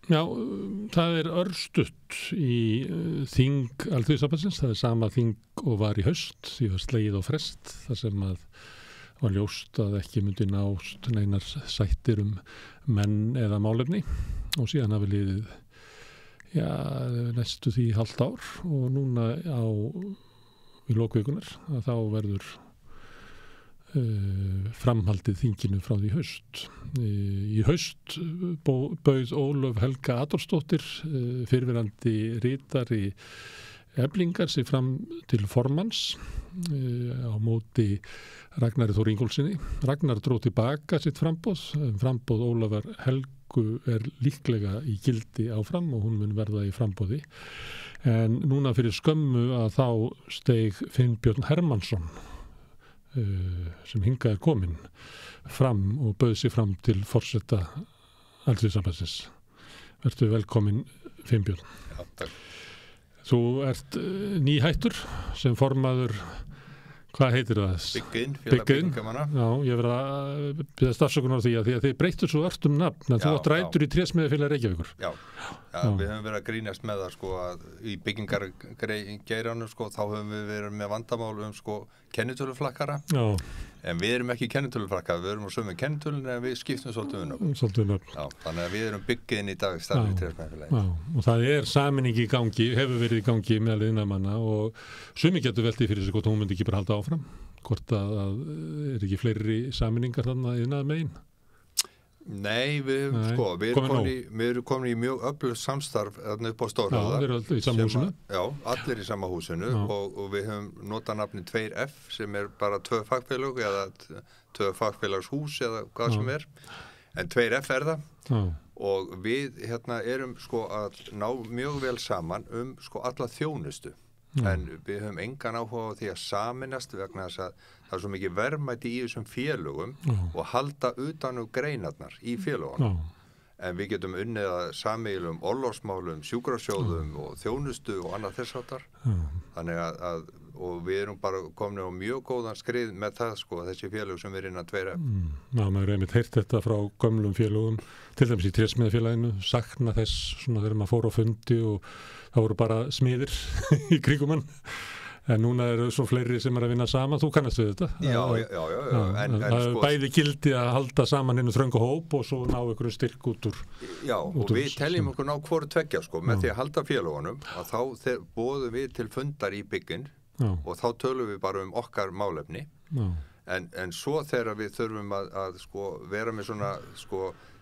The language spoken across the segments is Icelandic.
Já, það örstutt í þing Alþýðusambandsins, það sama þing og var í haust, því var slegið á frest, þar sem að var ljóst að ekki myndi nást neinar sættir menn eða málefni og síðan hafi liðið næstu því hálft ár og núna í lokvikunar að þá verður framhaldið þinginu frá því haust. Í haust bauð Ólöf Helga Adolfsdóttir, fyrrverandi ritari Eflingar sig fram til formanns á móti Ragnari Þór Ingólfssyni. Ragnar dró tilbaka sitt framboð Ólafar Helgu líklega í gildi áfram og hún mun verða í framboði. En núna fyrir skömmu að þá steig Finnbjörn Hermannsson sem hingað kominn fram og bauð sig fram til forseta Alþýðusambandsins. Vertu velkominn, Finnbjörn. Já, takk. Þú ert nýhættur sem formaður, hvað heitir það? Byggin, félag byggingamanna. Já, ég verð að biðast afsökunar á því að þið breyttur svo ört nafn, að þú átt rætur í Trésmiðjufélagi Reykjavíkur. Já, við höfum verið að grínast með það sko að í byggingargeiranum sko þá höfum við verið með vandamál kennitöluflakkara. Já. En við erum ekki kennitöluflakkara, við erum á sömu kennitölun en við skiptum svolítið nöfn. Já, þannig að við erum Byggin í dag starfið í Trésmiðjufélagi. Já, og það sameining í gangi, hefur verið í gangi meðal iðnaðarmanna og sumir getur veltið fyrir sig hvort hún myndi ekki bara halda áfram, hvort að ekki fleiri sameiningar þarna iðnaðarmegin. Nei, við erum komin í mjög öflugt samstarf upp á Stórhöfða. Já, við erum allir í sama húsinu. Já, allir í sama húsinu og við höfum notað nafni 2F sem er bara 2 fagfélög eða 2 fagfélagshús eða hvað sem er. En 2F er það. Já. Og við erum að ná mjög vel saman alla þjónustu. En við höfum engan áhuga á því að sameinast vegna þess að það er svo mikið verðmæti í þessum félögum og halda utan greinarnar í félögunum. En við getum unnið að sameiginlegum orlofsmálum, sjúkrasjóðum og þjónustu og annað þess háttar. Þannig að og við erum bara komin á mjög góðan skrið með það þessi félög sem er innan 2F. Já, maður einmitt heyrt þetta frá gömlum félögum, til dæmis í Trésmiðjufélaginu, sakna þess þegar maður fór á fundi og það voru bara smiðir í kringum hann. En núna eru svo fleiri sem að vinna saman, þú kannast við þetta. Já. Það er bæði gildi að halda saman innan þröngu hóp og svo ná ykkur styrk út úr. Já, og við teljum okkur ná hvoru tveggja með því að halda félögunum að þá boðum við til fundar í Byggin. Og þá tölum við bara okkar málefni. En svo þegar við þurfum að vera með svona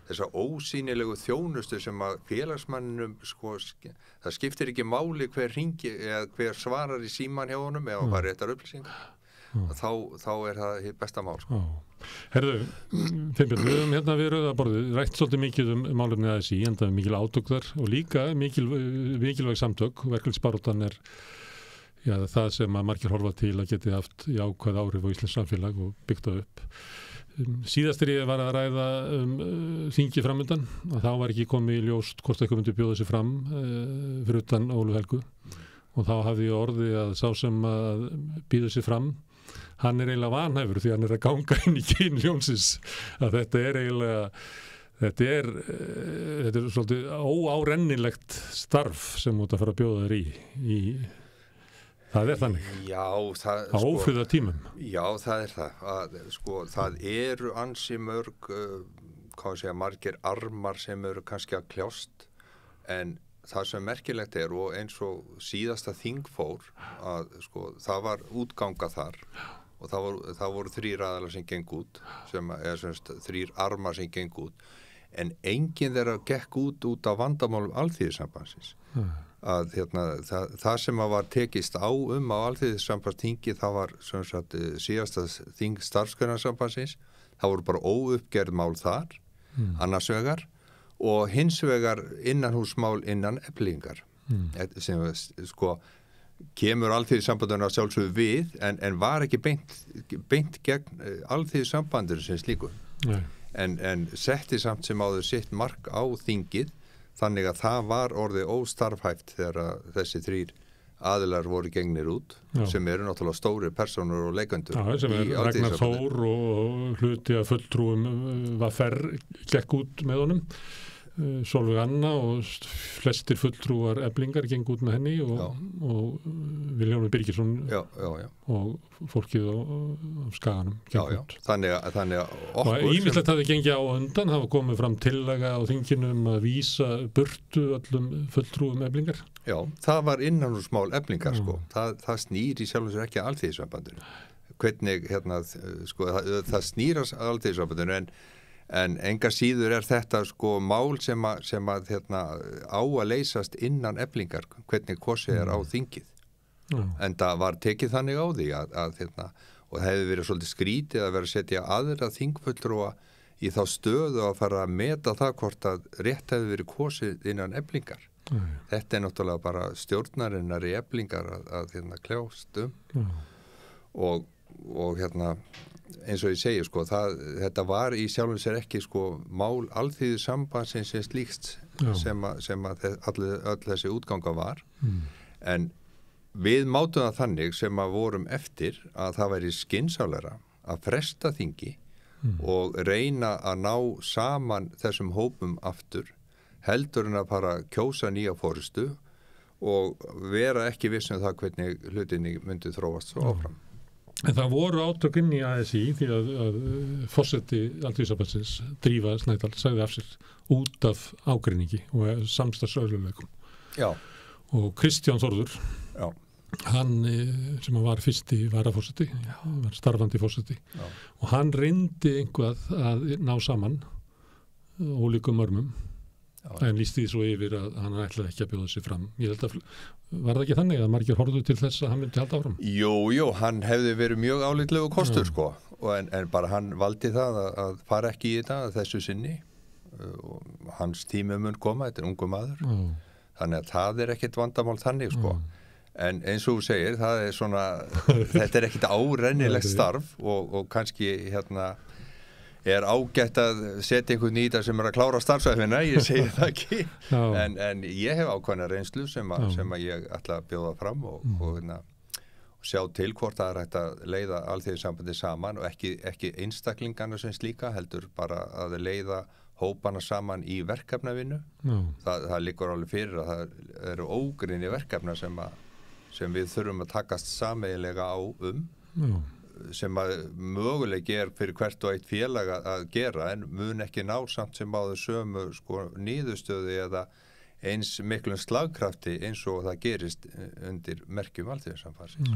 þessa ósýnilegu þjónustu sem að félagsmanninum það skiptir ekki máli hver hringi eða hver svarar í síman hjá honum eða hvað réttar upplýsingar. Þá er það hitt besta mál. Herðu, Finnbjörn, við höfum við rauðaborðið rætt svolítið mikið málefni ASÍ, enda mikil átök þar og líka mikilvæg samtök. Verkalýðsbaráttan er það sem að margir horfa til að geti haft jákvæð áhrif á íslenskt samfélag og byggt það upp. Síðast ég var að ræða þingi framundan og þá var ekki komið í ljóst hvort eitthvað myndi bjóða sig fram fyrir utan Ólöf Helgu og þá hafði ég orðið að sá sem að býða sig fram, hann er eiginlega vanhæfur því hann er að ganga inn í kyn ljónsins að þetta er svolítið óárennilegt starf sem út að fara að bjóða þér í það er þannig. Já, á ófriða tímum. Já, það er það. Það eru ansi mörg, margir armar sem eru kannski að kljást, en það sem merkilegt er og eins og síðasta þing fór að það var útganga þar og það voru 3 aðilar sem gengu út, eða 3 armar sem gengu út, en enginn þeirra gekk út af vandamálum Alþýðusambandsins. Að það sem var tekist á Alþýðusambandsþingi, það var síðasta þing Starfsgreinasambandsins, það voru bara óuppgerð mál þar, annars vegar og hins vegar innanhúsmál innan Eflingar sem kemur Alþýðusambandinu að sjálfsögðu við en var ekki beint gegn Alþýðusambandinu sem slíku. En setti samt sem áður sitt mark á þingið þannig að það var orðið óstarfhæft þegar þessi 3 aðilar voru gengnir út sem eru náttúrulega stóri persónur og leikendur. Sem er Ragnar Þór og hluti að fulltrúum var gekk út með honum Sólveig Anna og flestir fulltrúar Eflingar gengu út með henni og Vilhjálmur Birgisson og fólkið á Skaganum gengu út. Þannig að okkur... Og ýmislegt hafði gengið á undan, hafa komið fram tillaga á þinginu að vísa burtu öllum fulltrúum Eflingar. Já, það var innanhúsmál Eflingar, sko. Það snýr í sjálf og sér ekki að Alþýðusambandinu. Hvernig, sko, það snýr að Alþýðusambandinu en enga síður þetta sko mál sem að á að leysast innan Eflingar, hvernig kosið á þingið. En það var tekið þannig á því að og það hefði verið svolítið skrítið að vera að setja aðra þingfulltrúa í þá stöðu að fara að meta það hvort að rétt hefði verið kosið innan Eflingar. Þetta náttúrulega bara stjórnarinnar í Eflingar að kljást og eins og ég segi sko, þetta var í sjálfum sér ekki sko mál Alþýðusambandsins sem slíkt sem að öll þessi útganga var en við mátum það þannig sem að vorum eftir að það væri skynsamlegra að fresta þingi og reyna að ná saman þessum hópum aftur heldur en að bara kjósa nýja forystu og vera ekki viss um það hvernig hlutinni myndi þróast svo áfram. En það voru átök inn í ASÍ því að forseti Alþýðusambandsins Drífa Snædal sagði af sér út af ágreiningi og samstarfsörðuleikum. Já. Og Kristján Þórður, hann sem var fyrsti varaforseti, var starfandi forseti og hann reyndi einhvað að ná saman ólíkum örmum en lýsti því svo yfir að hann ætlaði ekki að bjóða sig fram. Ég held að var það ekki þannig að margir horfðu til þess að hann myndi halda áfram? Jú, hann hefði verið mjög álitlegu kostur sko en bara hann valdi það að fara ekki í þetta þessu sinni og hans tími mun koma, þetta ungu maður þannig að það ekkert vandamál þannig sko en eins og þú segir, það svona þetta ekkert árennilegt starf og kannski ágætt að setja einhvern í þetta sem að klára starfsæfina, ég segi það ekki en ég hef ákveðna reynslu sem að ég ætla að bjóða fram og sjá til hvort það hægt að leiða Alþýðusambandi saman og ekki einstaklingarna sem slíka heldur bara að leiða hópana saman í verkefnavinnu það liggur alveg fyrir að það eru ógrynni verkefna sem við þurfum að takast sameiginlega á sem að möguleiki fyrir hvert og eitt félag að gera en mun ekki ná samt sem áður sömu sko niðurstöðu eða eins miklum slagkrafti eins og það gerist undir merkjum Alþýðusambandsins.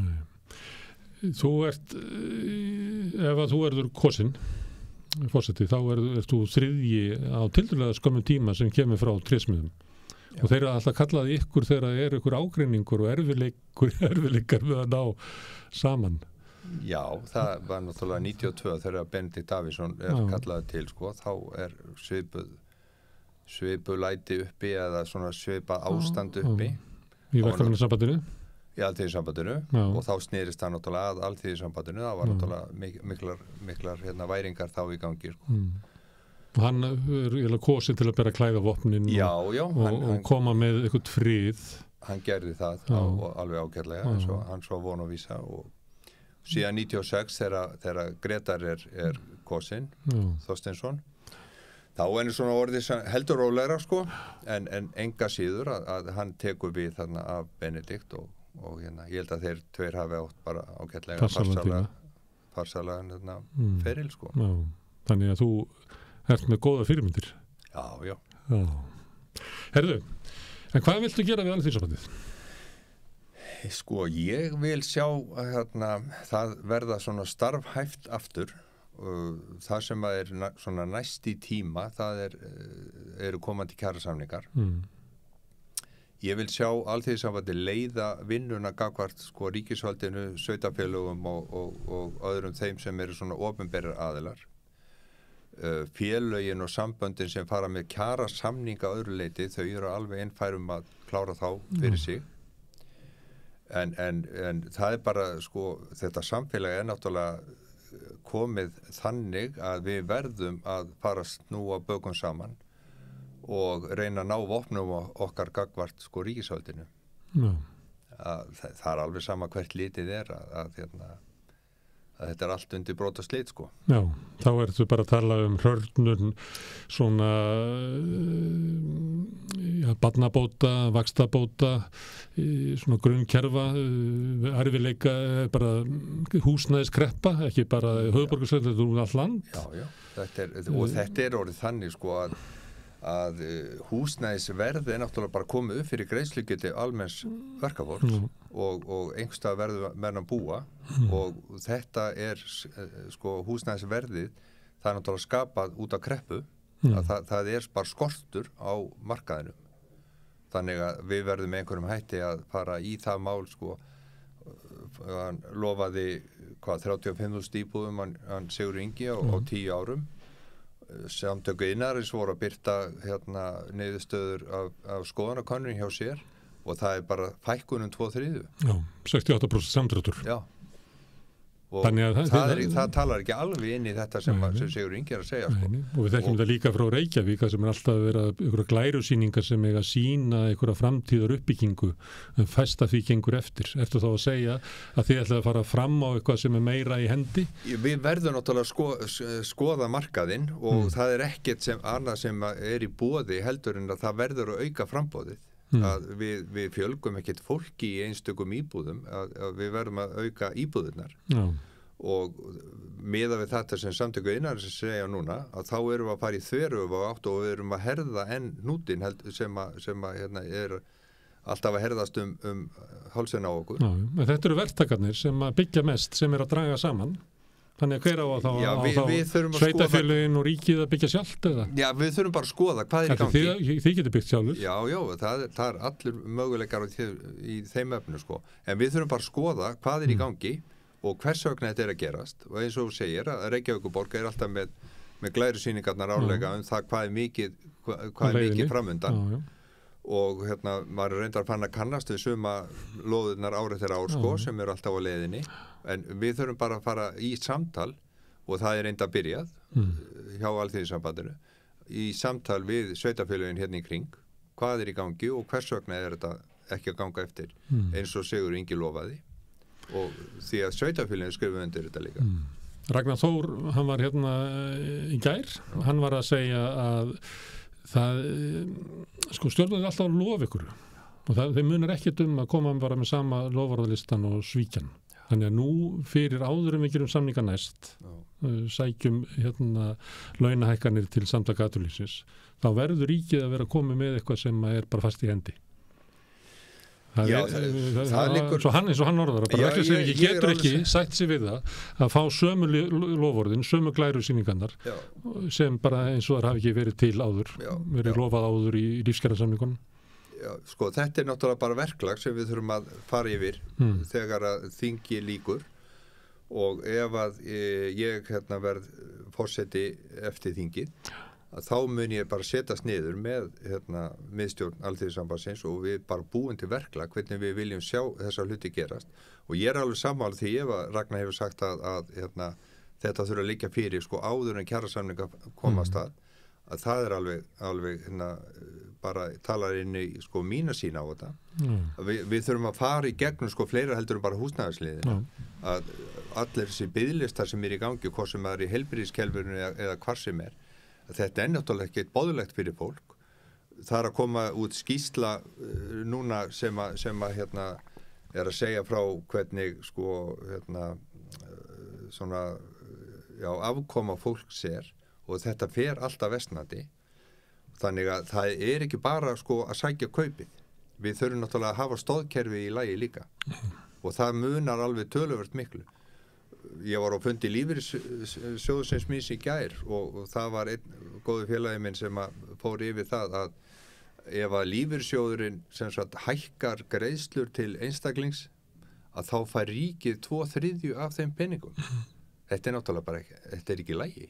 Þú ert ef að þú verður kosinn forseti, þá ert þú þriðji á tiltölulega skömmum tíma sem kemur frá trésmiðum og þeir eru alltaf kallaði ykkur þegar ykkur ágreiningur og erfiðleikar við að ná saman. Já, það var náttúrulega 92 þegar Benedikt Davíðsson kallaði til sko, þá svipuð læti uppi eða svona svipað ástand uppi í verkefnasambandinu í Alþýðusambandinu og þá snerist það náttúrulega að Alþýðusambandinu, það var náttúrulega miklar væringar þá í gangi sko. Og hann kosið til að bera klæðavopnin og koma með eitthvað frið. Hann gerði það alveg ágætlega eins og hann svo von og vísa og síðan 96 þegar Grétar kosinn Þorsteinsson þá svona orðið heldur rólegra sko en enga síður að hann tekur við þarna af Benedikt og ég held að þeir tveir hafi átt bara ágætlega farsalega feril sko. Þannig að þú ert með góða fyrirmyndir. Já. Herðu, en hvað viltu gera við Alþýðusambandið? Sko, ég vil sjá að það verða svona starfhæft aftur það sem að svona næst í tíma það eru komandi kjarasamningar ég vil sjá Alþýðusambandið leiða vinnuna gagnvart sko ríkisvaldinu, sveitarfélögum og öðrum þeim sem eru svona opinberir aðilar félögin og samböndin sem fara með kjarasamninga að öðru leyti, þau eru alveg einfærum að klára þá fyrir sig en það bara sko þetta samfélag náttúrulega komið þannig að við verðum að fara að snúa bökum saman og reyna að ná vopnum okkar gagnvart sko ríkisvaldinu það alveg sama hvert litið að þetta allt undir brot og slit sko. Já, þá ertu bara að tala hrörnun svona barnabóta, vaxtabóta, svona grunnkerfa, erfiðleika, bara húsnæðiskreppa, ekki bara höfuðborgarsvæðið, þetta er allt land. Já, þetta er orðið þannig sko að húsnæðisverð náttúrulega bara komið upp fyrir greiðslugeti almenns verkafólks og einhverstað verður menn að búa og þetta sko húsnæðisverðið það er náttúrulega skapað út af kreppu að það er bara skortur á markaðinum þannig að við verðum með einhverjum hætti að fara í það mál sko hann lofaði 35.000 íbúðum hann Sigurður Ingi á 10 árum Samtök iðnaðarins voru að birta niðurstöður af skoðanakönnun hjá sér og það er bara fækkun 2/3. Já, 68% samdráttur. Já. Og það talar ekki alveg inn í þetta sem Sigurður Ingi er að segja. Sko. Og við þekkjum þetta líka frá Reykjavík sem er alltaf að vera einhverja glærusýningar sem eiga að sýna einhverja framtíðar uppbyggingu fæsta því gengur eftir. Ertu þá að segja að þið ætlaði að fara fram á eitthvað sem er meira í hendi? Við verðum náttúrulega að skoða markaðinn og það er ekkert annað sem er í boði heldur en að það verður að auka framboðið. Að við fjölgum ekkert fólki í einstökum íbúðum að við verðum að auka íbúðirnar og miðað við þetta sem Samtök iðnaðarins segja núna að þá erum við að fara í þveröfuga átt og við erum að herða enn hnútinn sem er alltaf að herðast hálsinn á okkur. Já, þetta eru verktakarnir sem að byggja mest sem er að draga saman. Þannig að hver á að þá sveitafélögin og ríkið að byggja sjálft eða? Já, við þurfum bara að skoða hvað er í gangi. Þið getur byggt sjálfur? Já, það er allir möguleikar í þeim efnu sko. En við þurfum bara að skoða hvað er í gangi og hvers vegna þetta er að gerast. Og eins og þú segir að Reykjavíkurborg er alltaf með glærusýningarnar árlega það hvað er mikið framundan. Og maður reyndar fann að kannast við suma lóðurnar árið þeirra ár sko, sem eru alltaf á leiðinni en við þurfum bara að fara í samtal og það er reynda byrjað hjá Alþýðusambandinu í samtal við sveitafélögin hérna í kring hvað er í gangi og hvers vegna er þetta ekki að ganga eftir eins og Sigurður Ingi lofaði og því að sveitafélögin skrifuðu undir þetta líka Ragnar Þór, hann var hérna í gær hann var að segja að það, sko stjórnvöld er alltaf að lofa ykkur og þeir munar ekkert að koma bara með sama loforðalistan og svíkjan. Þannig að nú fyrir áður við gerum samninga næst, sækjum launahækkanir til Samtaka atvinnulífsins, þá verður ríkið að vera komið með eitthvað sem er bara fast í hendi. Það liggur svo eins og hann orðar bara verkefniseiningi getur ekki sætt sig við það að fá sömu loforðin, sömu glærusýningarnar sem bara eins og þar hafi ekki verið til áður, verið lofað áður í lífskjarasamningunum. Já, sko þetta er náttúrulega bara verklag sem við þurfum að fara yfir þegar að þingi lýkur og ef að ég verð forseti eftir þingið að þá mun ég bara setjast niður með miðstjórn Alþýðusambandsins og við bara búum til verklag hvernig við viljum sjá þessa hluti gerast og ég er alveg sammála því ef að Ragnar hefur sagt að þetta þurfa að liggja fyrir sko áður en kjarasamninga komast að það er alveg bara talar inn í sko mína sín á þetta við þurfum að fara í gegnum sko fleira heldur en bara húsnæðisliðina að allir þessi biðlistar sem er í gangi hvort sem er í heilbrigðiskerfinu eða hvar sem er þetta er náttúrulega ekki boðlegt fyrir fólk það er að koma út skýrsla núna sem að er að segja frá hvernig sko svona afkoma fólks er og þetta fer alltaf versnandi þannig að það er ekki bara sko að sækja kaupið við þurfum náttúrulega að hafa stoðkerfi í lagi líka og það munar alveg töluvert miklu ég var á fundi lífeyrissjóðsins míns í gær og það var einn góður félagi minn sem fór yfir það að ef að lífeyrissjóðurinn sem sagt hækkar greiðslur til einstaklings að þá fær ríkið 2/3 af þeim peningum þetta er náttúrulega bara ekki, þetta er ekki í lagi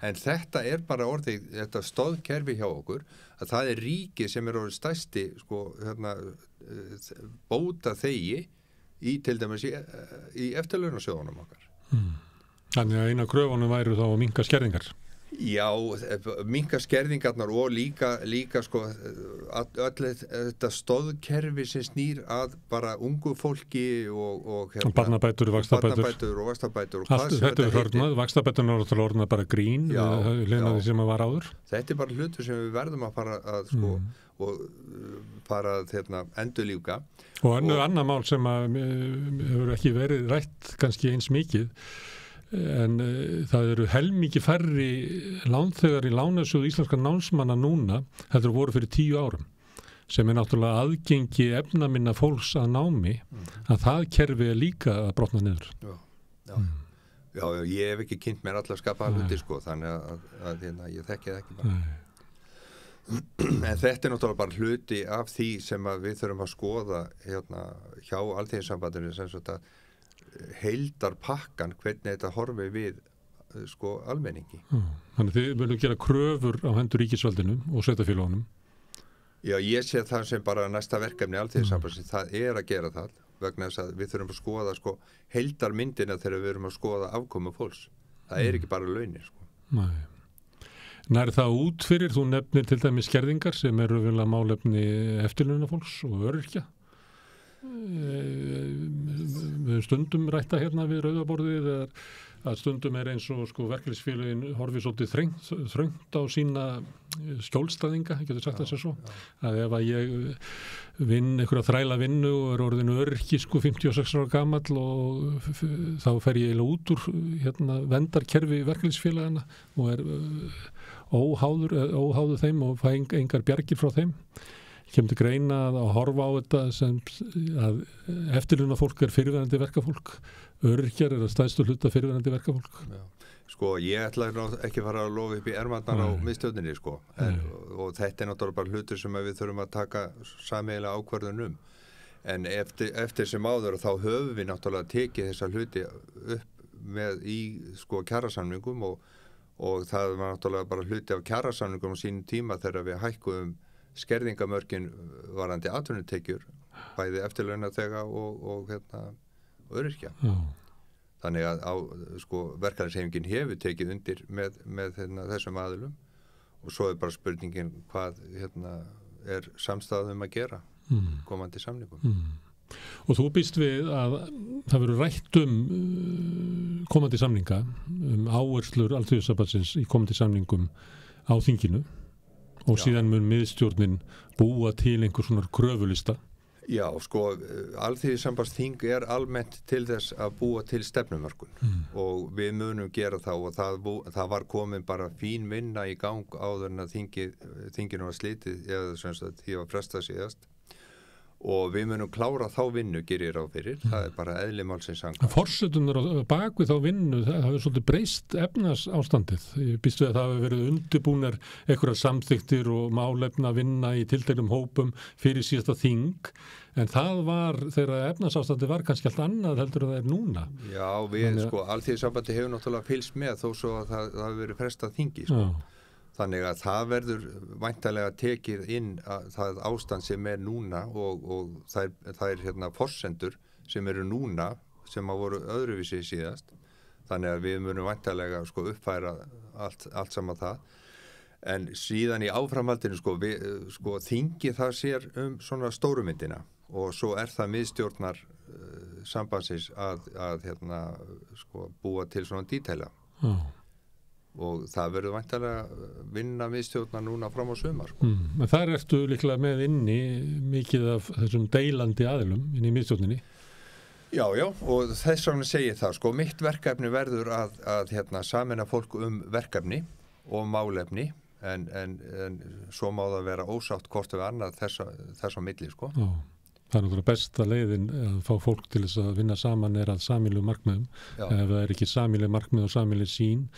en þetta er bara orðið þetta stoðkerfi hjá okkur að það er ríkið sem er orðið stærsti sko bóta þegi í til dæmis í eftirlaunasjóðunum okkar Þannig að eina kröfunum væru þá að minnka skerðingar Já, minnka skerðingarnar og líka sko öll þetta stóðkerfi sem snýr að bara ungu fólki og barnabætur og vaxtabætur og allt þetta er hörnað, vaxtabæturnar er orðnað bara grín leinaði sem að var áður. Þetta er bara hlutur sem við verðum að fara að sko og fara að endurlífga. Og annað mál sem að hefur ekki verið rætt kannski eins mikið en það eru helmikið færri lánþegar í lánasjóð íslenska námsmanna núna, þetta voru fyrir 10 árum, sem er náttúrulega aðgengi efnaminna fólks að námi, að það kerfi er líka að brotna niður. Já, ég hef ekki kynnt mér alla skapaða hluti sko, þannig að ég þekki það ekki bara. En þetta er náttúrulega bara hluti af því sem að við þurfum að skoða hjá Alþýðusambandinu, sem svona heildar pakkan, hvernig þetta horfi við sko almenningi. Þannig þið viljum gera kröfur á hendur ríkisvaldinu og sveitarfélögunum. Já, ég sé það sem bara næsta verkefni Alþýðusambandsins, það er að gera það vegna þess að við þurfum að skoða sko heildar myndina þegar við erum að skoða afkomu fólks. Það er ekki bara launir sko. Nei. Nær það út fyrir, þú nefnir til dæmis skerðingar sem eru vilja málefni eftirlaunafólks og öryrkja. Við stundum rætta hérna við rauðaborðið að stundum er eins og sko verkalýðsfélögin horfið svolítið þröngt á sína skjólstæðinga, getur sagt þess að svo að ef að ég vinn einhverja þræla vinnu og er orðinu öryrki sko 56 ára gamall og þá fer ég eiginlega út úr vendarkerfi verkalýðsfélagana og er óháður þeim og fæ engar bjargir frá þeim. Kemur til greina að horfa á þetta sem að eftirlaunafólk er fyrirverandi verkafólk, öryrkjar er að stærstu hluta fyrirverandi verkafólk. Já. Sko, ég ætla ekki að fara að lofa upp í ermarnar á miðstjórninni sko, og þetta er náttúrulega bara hlutur sem við þurfum að taka sameiginlega ákvörðun en eftir sem áður þá höfum við náttúrulega tekið þessa hluti upp með í sko kjarasamningum og það var náttúrulega bara hluti af kjarasamningum á sínum tíma þegar við hækkuðum skerðingamörkin varandi atvinnutekjur bæði eftirlaunaþega og öryrkja. Þannig að sko verkalýðshreyfingin hefur tekið undir með þessum aðilum og svo er bara spurningin hvað er samstæðum að gera komandi samningum. Og þú býst við að það verður rætt komandi samninga áherslur Alþýðusambandsins í komandi samningum á þinginu og síðan mun miðstjórnin búa til einhver svona kröfulista. Já, sko, Alþýðusambandsþing er almennt til þess að búa til stefnumörkun og við munum gera það og það var komin bara fín vinna í gang áður en að þinginu var slitið eða sem sagt því var frestað síðast og við munum klára þá vinnu gerir á fyrir, það er bara eðli málsins samkvæmt. Forsetunar bak við þá vinnu, það hefur svolítið breyst efnahagsástandið. Ég býst við að það hefur verið undirbúnar einhverjar samþykktir og málefna vinna í tilteknum hópum fyrir síðasta þing, en það var þegar efnahagsástandið var kannski allt annað heldur en það er núna. Já, við sko, Alþýðusambandið hefur náttúrulega fylgst með þó svo að það hefur verið frestað þingi sko. Þannig að það verður væntanlega tekið inn það ástand sem er núna og það er forsendur sem eru núna sem að voru öðruvísi síðast. Þannig að við munum væntanlega sko uppfæra allt saman það. En síðan í áframhaldinu sko þingi það sér svona stórumyndina og svo er það miðstjórnar sambandsins að sko búa til svona dítæla. Og það verður væntanlega vinna miðstjórnar núna fram á sumar. En þar ertu líklega með inni mikið af þessum deilandi aðilum inn í miðstjórninni. Já, og þess vegna segi það, sko, mitt verkefni verður að sameina fólk verkefni og málefni, en svo má það vera ósátt hvort við annað þess á milli, sko. Já. Það er náttúrulega besta leiðin að fá fólk til þess að vinna saman er að sameiginlegu markmiðum. Ef það er ekki sameiginleg markmið og sameiginleg sín,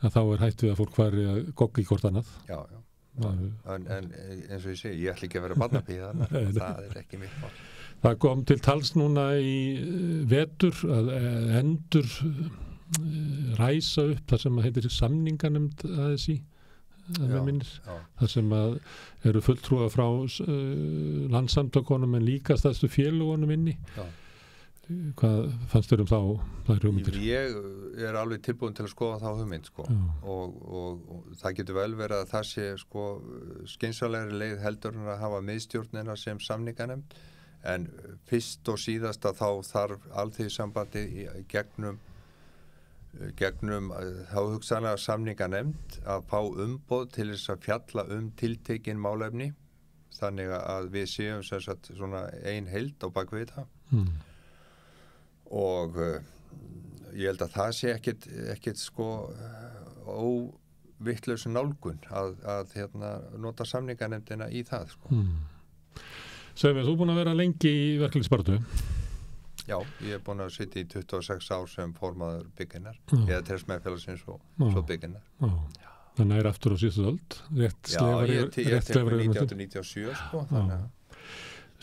að þá er hætt við að fólk fari að gogga í hvort annað. Já. En eins og ég segi, ég ætla ekki að vera barnapíða þannig, það er ekki mitt mál. Það kom til tals núna í vetur að endur ræsa upp það sem heitir samninganefnd ASÍ, það sem að eru fulltrúa frá landssamtökunum en líka stærstu félagunum inni. Hvað fannst þér þá það hugmyndir? Ég er alveg tilbúin til að skoða þá hugmynd sko. og það getur vel verið að það sé sko skynsamlegri leið heldur en að hafa miðstjórnina sem samninganefnd, en fyrst og síðast að þá þarf alþýðusambandi gegnum þá hugsanlega samninganefnd að fá umboð til þess að fjalla tiltekin málefni, þannig að við séum sem sagt svona ein heild á bakvið það. Og ég held að það sé ekkit sko óvitlaus nálgun að nota samninganefndina í það sko. Segðu mér, þú er búin að vera lengi í verkalýðsbaráttu? Já, ég er búin að sitja í 26 ár sem formaður Bygginnar, eða Trésmæðarfélagsins og svo Bygginnar. Þannig er aftur á síðustu öld, rétt slefar ég tek með 1997 sko, þannig að.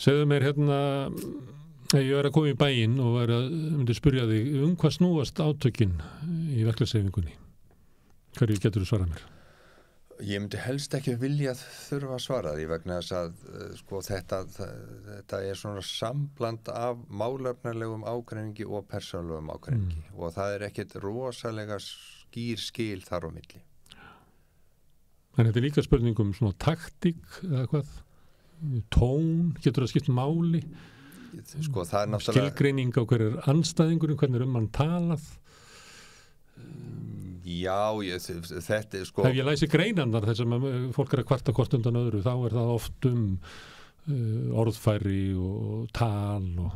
Segðu mér ég er að koma í bæinn og myndi spyrja þig hvað snúast átökin í verkalýðshreyfingunni? Hverju getur þú svarað mér? Ég myndi helst ekki vilja þurfa að svara því vegna þess að sko þetta er svona sambland af málefnalegum ágreiningi og persónulegum ágreiningi og það er ekkit rosalega skýr skil þar á milli. En þetta er líka spurningum svona taktík eða hvað? Tón, getur það skipt máli? Sko það er náttúrulega skilgreining á hverju anstæðingurinn, hvernig hann talað. Já, þetta er sko. Ef ég læsi greinarnar þess að fólk er að kvarta hvort undan öðru, þá er það oft orðfæri og tal og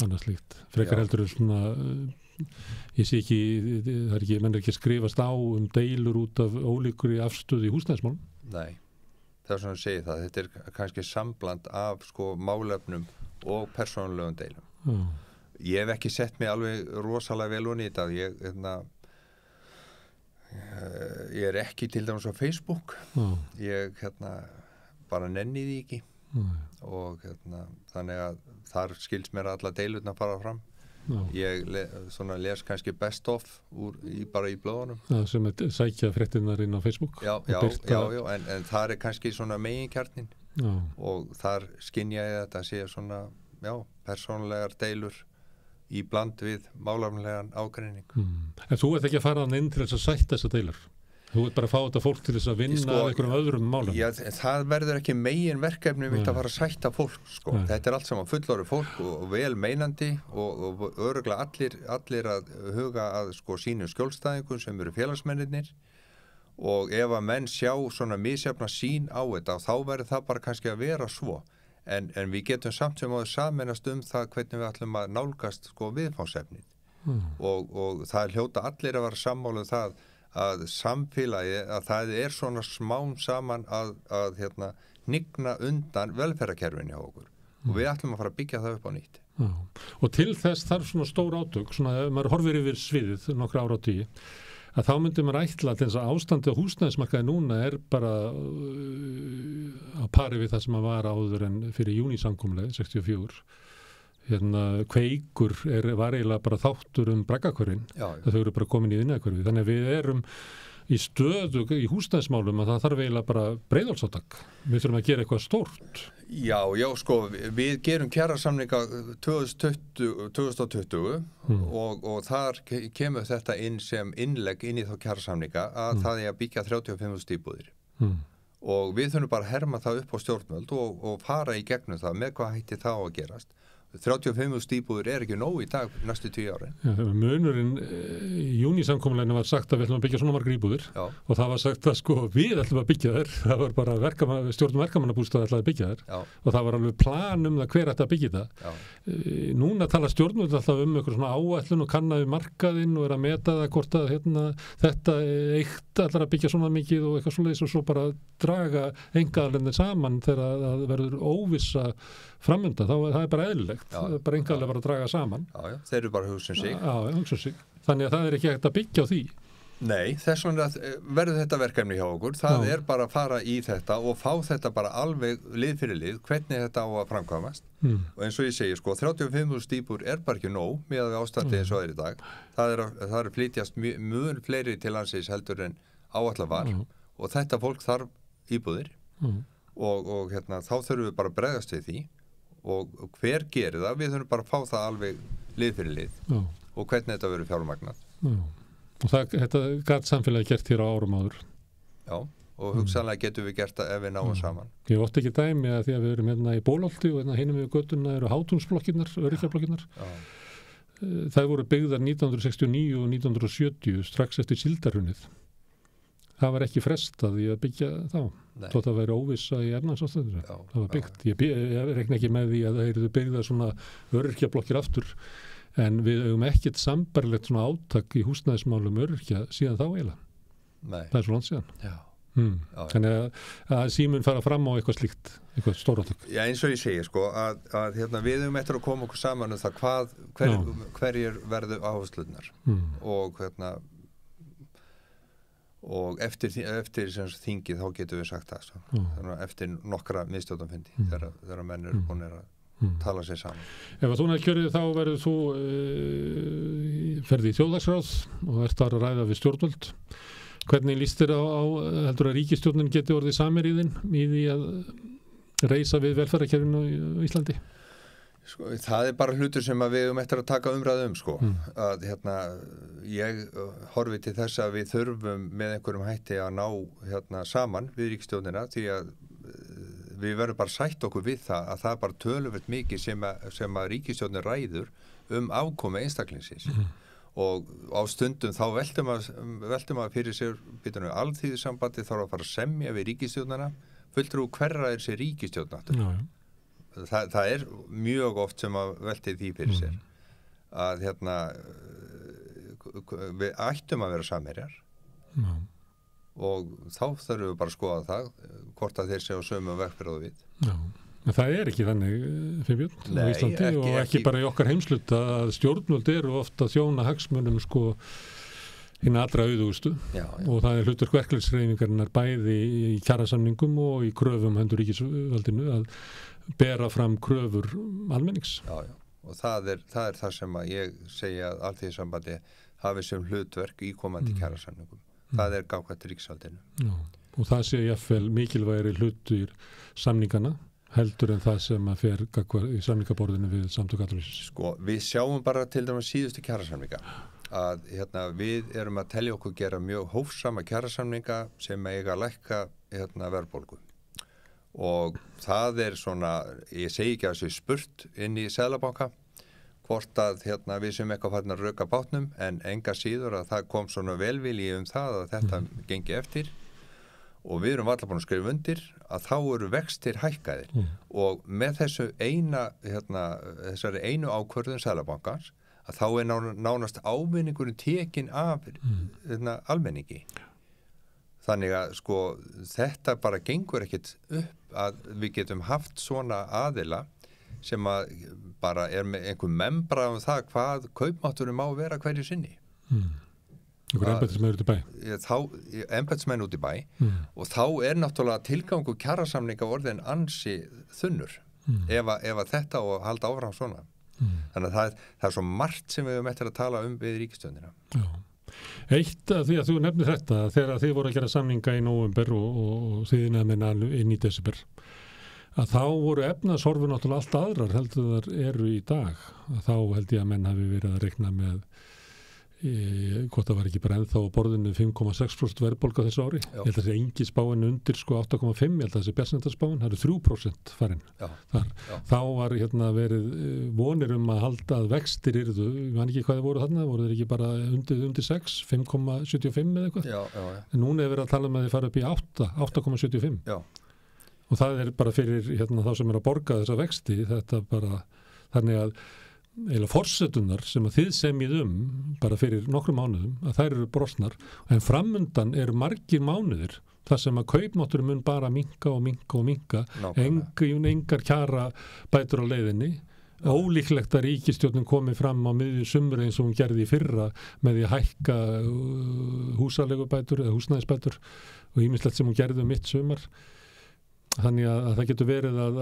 annað slíkt. Frekar heldur svona ég sé ekki, menn er ekki að skrifast á deilur út af ólíkri afstöðu í húsnæðismálum. Nei, það er svona að segja það. Þetta er kannski sambland af sko málefnum og persónulegum deilum. Ég hef ekki sett mig alveg rosalega vel onni í þetta. Ég er ekki til dæmis á Facebook. Ég bara nenni því ekki. Og þannig að þar skils mér alla deilurna fara fram. Ég les kannski best of bara í blöðunum. Sem sækja fréttirnar inn á Facebook. Já, en þar er kannski svona meginkjarnin. Og þar skynja ég þetta að sé svona persónulegar deilur í bland við málefnalegan ágreining. En þú ert ekki að fara inn til þess að sætta þessar deilur? Þú ert bara að fá þetta fólk til þess að vinna af einhverjum öðrum málum? Já, það verður ekki megin verkefni mitt að fara að sætta fólk sko. Þetta er allt saman fullorðið fólk og vel meinandi og örugglega allir að huga að sko sínum skjólstæðingum sem eru félagsmennirnir. Og ef að menn sjá svona misjafna sín á þetta þá verður það bara kannski að vera svo en við getum samt sem áður sameinast það hvernig við ætlum að nálgast sko viðfangsefnið og það hljóta allir að vera sammála það að samfélagi að það er svona smám saman að hnigna undan velferðarkerfinu hjá okkur og við ætlum að fara að byggja það upp á nýtt. Og til þess þarf svona stór átök, svona ef maður horfir yfir sviðið nokkra áratugi að þá myndi maður ætla til þess að ástandi á húsnæðismarkaði núna er bara á pari við það sem að var áður en fyrir júnísamkomulagið 64. Kveikur var eiginlega bara þáttur braggahverfin. Þau eru bara komin í innæðhverfi. Þannig að við erum í stöðu í húsnæðismálum að það þarf eiginlega bara breiðálsátak. Við þurfum að gera eitthvað stórt. Já, sko, við gerum kjarasamninga 2020 og þar kemur þetta inn sem innlegg inn í þá kjarasamninga að það er að byggja 35.000 íbúðir. Og við þurfum bara að herma það upp á stjórnvöld og fara í gegnum það með hvað hætti það að gerast. 35.000 íbúðir er ekki nóg í dag næstu 10 árin. Munurinn í júnísamkomulaginu var sagt að við ætlum að byggja svona margar íbúðir og það var sagt að sko við ætlum að byggja þær. Það var bara stjórn verkamannabústað ætlaði að byggja þær og það var alveg plan það hver ætti að byggja það. Núna tala stjórnvöld alltaf eitthvað svona áætlun og kannaði markaðinn og að meta það hvort að þetta eitt ætlar að byggja svona mikið og eitthvað svoleiðis og svo bara draga einkaaðilinn saman þegar það verður óvissa framönda, það er bara eðlilegt. Það er bara einkaaðilega bara að draga saman. Já, þeir eru bara hugsun sig. Hugsun sig. Þannig að það er ekki hægt að byggja á því. Nei, þess vegna verður þetta verkefni hjá okkur. Það er bara að fara í þetta og fá þetta bara alveg lið fyrir lið, hvernig þetta á að framkvæmast. Og eins og ég segi, sko, 35.000 íbúðir er bara ekki nóg með ástandið eins og er í dag. Það er flytjast mjög fleiri til landsins heldur en áætlað var og þetta fólk þarf íbúðir og þá þurfum við bara að bregðast við því og hver gerir það? Við þurfum bara að fá það alveg lið fyrir lið og hvernig þetta verður fjármagnað. Og þetta gat samfélagi gert hér á árum áður. Já, og hugsanlega getum við gert það ef við náum saman. Ég ótti ekki dæmi að því að við erum hérna í Bólholti og hérna hinum við göttuna eru Hátúnsblokkirnar, öryrkjablokirnar. Það voru byggðar 1969 og 1970 strax eftir síldarhrunið. Það var ekki frestað í að byggja þá. Þótt að væri óvissa í efnahagsástandinu. Það var byggt. Ég reikna ekki með því að það eru byggðar svona öryrkjablokkir aftur, en við eigum ekkert sambarlegt svona átak í húsnæðismálum öryrkja síðan þá eiginlega. Það er svo langt síðan. Þannig að símun fara fram á eitthvað slíkt, eitthvað stóratök. Já, eins og ég segi sko að hérna, við eigum eftir að koma okkur saman það hverjir verðu áherslunar og hérna og eftir þingið þá getum við sagt það þannig að eftir nokkra miðstjórnarfundi þegar menn eru búin að tala sér saman. Ef að þú næði kjörið þá verður þú ferði í þjóðhagsráð og ert þar að ræða við stjórnvöld. Hvernig líst þér á heldur að ríkisstjórnin geti orðið samherjiðin í því að reisa við velferðarkerfinu í Íslandi? Sko, það er bara hlutur sem að við eigum eftir að taka umræðu sko. Að hérna, ég horfi til þess að við þurfum með einhverjum hætti að ná saman við ríkisstjórnina því að við verðum bara sætt okkur við það að það er bara töluvert mikið sem að ríkisstjórnin ræður afkomu einstaklingsins. Og á stundum þá veltum að fyrir sér alþýðusambandi þarf að fara að semja við ríkisstjórnina fulltrú hverra er sér ríkisstjórn það er mjög oft sem að velti því fyrir sér að hérna við ættum að vera samherjar og þá þurfum við bara að skoða það hvort að þeir séu á sömu vegferð við. En það er ekki þannig fyrir á Íslandi og ekki bara í okkar heimsluta að stjórnvöld eru ofta að þjóna hagsmunum sko hinn allra auðugustu og það er hlutverk verkalýðshreyfingarinnar bæði í kjarasamningum og í kröfum hendur ríkisvaldinu að bera fram kröfur almennings. Já, og það er það sem að ég segja að alþýðusambandi hafi sem hlutverk í komandi kjarasamningum. Það er gagnvart ríkisvaldinu. Já, og það sé jafnvel mikilvægri hlutur samningana heldur en það sem að fer í samningaborðinu við Samtök atvinnulífsins. Sko, við sjáum bara til dæmis síðustu kjarasamninga að við erum að telja okkur gera mjög hófsama kjarasamninga sem eiga að lækka verðbólgu. Og það er svona, ég segi ekki að þessu spurt inn í Seðlabanka hvort að við sem eitthvað farin að röka bátnum en enga síður að það kom svona velvilji það að þetta gengi eftir. Og við erum allar búin að skrifa undir að þá eru vextir hækkaðir og með þessari einu ákvörðun Seðlabankans að þá er nánast ávinningurinn tekin af almenningi. Þannig að sko þetta bara gengur ekkit upp að við getum haft svona aðila sem að bara er með einhver membra það hvað kaupmátturinn má vera hverju sinni. Einhver embættismenn út í bæ? Embættismenn út í bæ og þá er náttúrulega tilgangu kjarasamninga orðin ansi þunnur ef að þetta og halda áfram svona. Þannig að það er svo margt sem við höfum eftir að tala við ríkisstjórnina. Já. Eitt af því að þú nefnir þetta þegar þið voru að gera samninga í nóvember og þið inn í desember að þá voru efnahagshorfur náttúrulega allt aðrar heldur þar eru í dag. Þá held ég að menn hafi verið að reikna með hvort það var ekki bara ennþá á borðinu 5,6% verðbólga þessu ári. Ég held að það sé engi spáin undir sko 8,5, ég held að það sé bjartsnættarspáin, það eru 3% farin þar. Þá var verið vonir að halda að vextir yrðu, ég man ekki hvað þið voru þarna, voru þeir ekki bara undir 6, 5,75 eða eitthvað. En núna er verið að tala um að þið fara upp í 8,75. Og það er bara fyrir þá sem er að borga þessa vexti, þetta bara þannig að eða forsetunar sem að þið semjið bara fyrir nokkrum mánuðum að þær eru brostnar en framundan eru margir mánuðir þar sem að kaupmáttur mun bara minnka engar kjara bætur á leiðinni ólíklegt að ríkisstjórnin komi fram á miðju sumri eins og hún gerði í fyrra með því að hækka húsaleigubætur eða húsnæðisbætur og ýmislegt sem hún gerði mitt sumar. Þannig að það getur verið að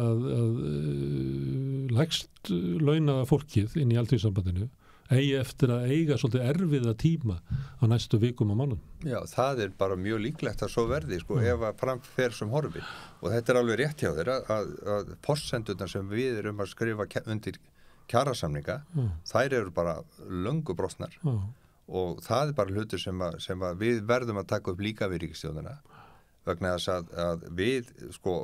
lægst launaða fólkið inn í alþýðusambandinu eigi eftir að eiga svolítið erfiða tíma á næstu vikum og mánuðum. Já, það er bara mjög líklegt að svo verði sko ef að framfer sem horfi og þetta er alveg rétt hjá þér að forsendurnar sem við erum að skrifa undir kjarasamninga, þær eru bara löngu brostnar og það bara hlutur sem að við verðum að taka upp líka við ríkisstjórnina vegna þess að við, sko,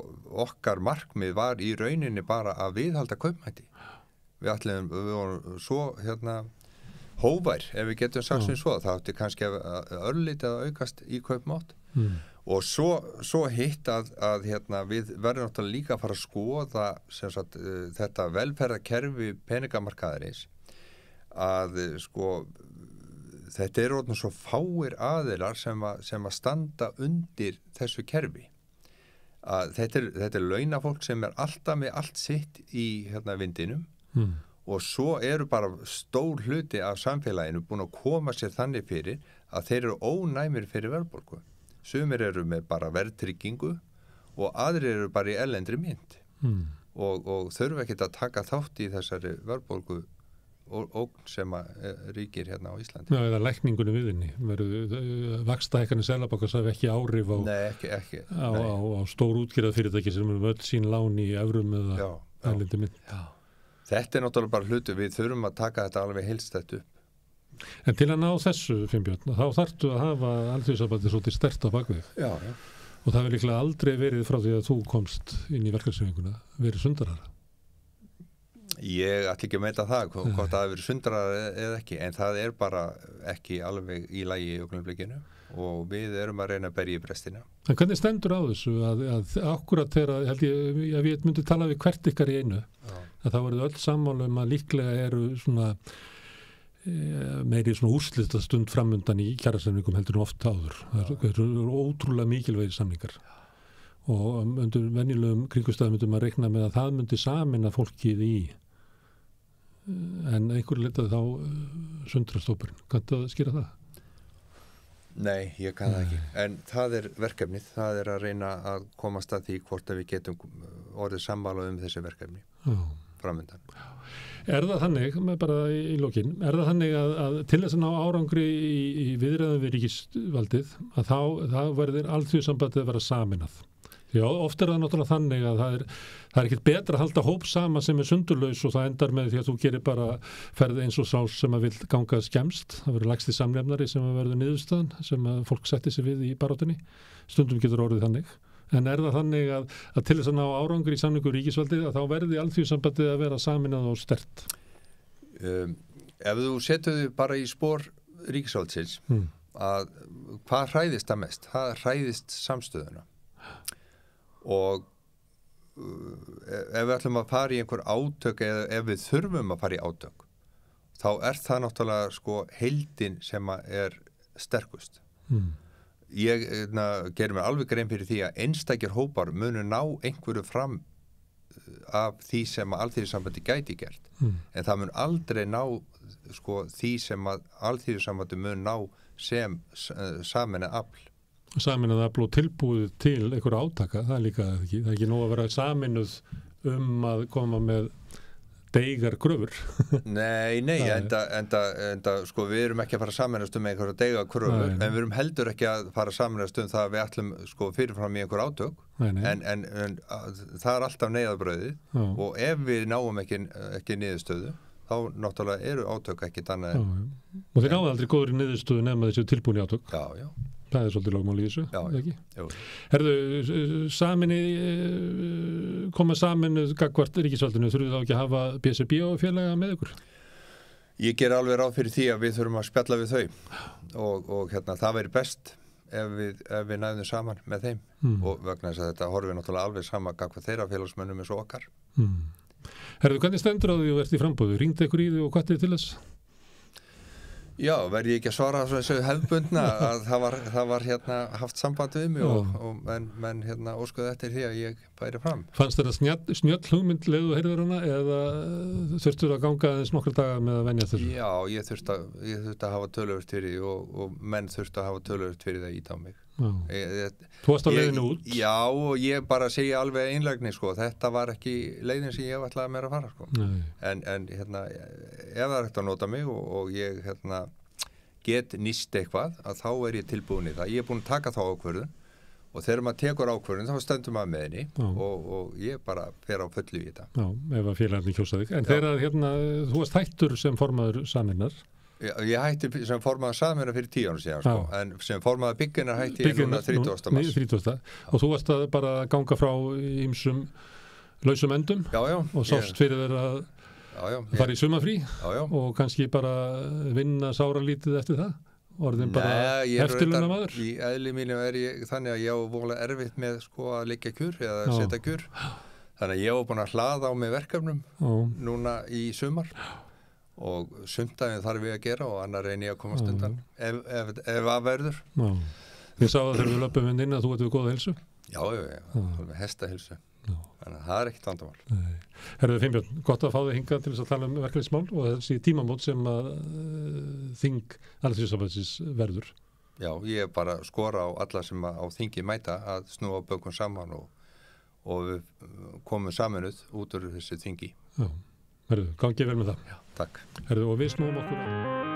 okkar markmið var í rauninni bara að viðhalda kaupmætti. Við vorum svo, hóvær, ef við getum sagt sem svo, það átti kannski örlítið að aukast í kaupmátt og svo hitt að við verðum náttúrulega líka að fara að skoða sem sagt, þetta velferðarkerfi peningamarkaðarins að sko þetta eru orðnir svo fáir aðilar sem að standa undir þessu kerfi að þetta er launafólk sem er alltaf með allt sitt í vindinum og svo eru bara stór hluti af samfélaginu búin að koma sér þannig fyrir að þeir eru ónæmir fyrir verðbólgu. Sumir eru með bara verðtryggingu og aðrir eru bara í erlendri mynt og þurfa ekki að taka þátt í þessari verðbólgu ógn sem ríkir hérna á Íslandi. Já, eða lækningunni við henni. Vaxtahækkanir Seðlabankans hafa ekki áhrif á, á stór útgerðar fyrirtæki sem eru öll sín lán í evrum eða erlendi mynt. Já. Þetta náttúrulega bara hlutu, við þurfum að taka þetta alveg heilstætt upp. En til að ná þessu, Finnbjörn, þá þarftu að hafa alþjóðsambandið svolítið sterkt á bakvið. Já. Og það hefur líklega aldrei verið frá því að þú komst inn í verkefnishreyfinguna, verið sundarara. Ég ætla ekki að meita það, hvort það hefur verið sundarara eða ekki, en það er bara ekki alveg í lagi í augnablikinu og við erum að reyna að berja í brestina. En hvernig stendur á þessu að akkurat þegar, held ég að við myndum tala við hvert ykkar í einu, að það voruð öll sammála að líklega eru svona meiri svona úrslita stund framundan í kjarasamningum heldur oft áður. Það eru ótrúlega mikilvægir samningar og undir venjulegum kringumstæðum myndum að reikna með að það myndi sameina fólkið í en einhverju litað þá sundrast hópurinn. Kanntu að skýra það? Nei, ég kann það ekki. En það er verkefnið, það er að reyna að komast að því hvort að við getum orðið sammála þessi verkefni framundan. Er það þannig, bara í lokin, er það þannig að til þess að ná árangri í viðræðum við ríkisvaldið að þá verður alþjóðsambandið að vera saminað? Því oft er það náttúrulega þannig að það er ekkert betra að halda hóp sama sem er sundurlaus og það endar með því að þú gerir bara ferð eins og sá sem að vil ganga skemmst. Það verður lægsti samnefnari sem að verður niðurstaðan sem að fólk setti sig við í baráttunni. Stundum getur orðið þannig. En er það þannig að til þess að ná árangri í samningu ríkisvaldið að þá verði alþjóðsambandið að vera saminað og sterkt? Ef þú setur þig bara í spor ríkisvaldsins að hvað hræðist það mest? Það hræðist samstöðuna. Og ef við ætlum að fara í einhver átök eða ef við þurfum að fara í átök þá er það náttúrulega sko heildin sem er sterkust. Ég gerir mér alveg grein fyrir því að einstakir hópar munu ná einhverju fram af því sem að alþýðusambandi gæti gert en það mun aldrei ná sko því sem að alþýðusambandi mun ná sem sameina afl. Saminað afl og tilbúið til einhverja átaka, það er líka ekki. Það er ekki nóg að vera saminuð að koma með deigar kröfur. Nei, enda sko við erum ekki að fara að saminast einhverja deigar kröfur, en við erum heldur ekki að fara að saminast það að við ætlum sko fyrirfram í einhver átök, en það er alltaf neyðarbrauðið og ef við náum ekki niðurstöðu, þá náttúrulega eru átök ekkert annað. Og þeir náðu aldrei góður í niðurstöðu nema þessu tilbúin í átök. Já. Það er svolítið lögmál í þessu, ekki? Herðu, koma saminuð gagnvart ríkisvaldinu, þurfum þá ekki að hafa BSRB og félaga með ykkur? Ég ger alveg ráð fyrir því að við þurfum að spjalla við þau og það væri best ef við næðum saman með þeim og vegna þess að þetta horfir náttúrulega alveg sama gagnvart þeirra félagsmönnum eins og okkar. Herðu, hvernig stendur á því að þú ert í frambúðu? Ringdi ykkur í því og hvað er til þess? Já, verði ég ekki að svara þessu hefðbundna að það var haft samband við mig og menn óskuðu eftir því að ég bæri fram. Fannst þetta snjöll hugmynd leið og heyrður hana eða þurftur að ganga aðeins nokkra daga með að venja þessu? Já, ég þurfti að hafa töluvert fyrir því og menn þurfti að hafa töluvert fyrir það að íta á mig. Þú varst á leiðinu út? Já, og ég bara segja alveg einlægni sko, þetta var ekki leiðin sem ég ætlaði mér að fara sko. En ef það er hægt að nota mig og ég get nýst eitthvað að þá er ég tilbúin í það. Ég er búin að taka þá ákvörðun og þegar maður tekur ákvörðun þá stendur maður með henni og ég bara fer á fullu í þetta. Já, ef að félagarnir kjósa þig. En þegar þú varst hættur sem formaður Sameinar. Ég hætti sem formaður Sameinar fyrir 10 árum síðan, sko, en sem formaður Bygginnar hætti ég núna 30. mars. 30. Og þú varst að bara ganga frá ýmsum lausum endum og sást fyrir þeirra að fara í sumarfrí og kannski bara vinna sáralítið eftir það. Orðin bara eftirlauna maður. Í eðli mínu ég þannig að ég á voðalega erfitt með sko að liggja kjur eða setja kjur. Þannig að ég var búin að hlaða á mig verkefnum núna í sumar og sumdaginn þarf ég að gera og annar reyni ég að komast undan ef að verður. Ég sá að þegar við löpum inn að þú ert við góða heilsu. Já, með hestaheilsu. Þannig að það ekkert vandamál. Herðu Finnbjörn, gott að fá þig hingað til þess að tala verkefnismál og þessi tímamót sem að þing Alþýðusambandsins verður. Já, ég bara skora á alla sem á þingi mæta að snúa bökum saman og við komum saminuð út úr þessu þingi. Já, herðu, gangið vel með það. Já, takk. Herðu, og við snúum okkur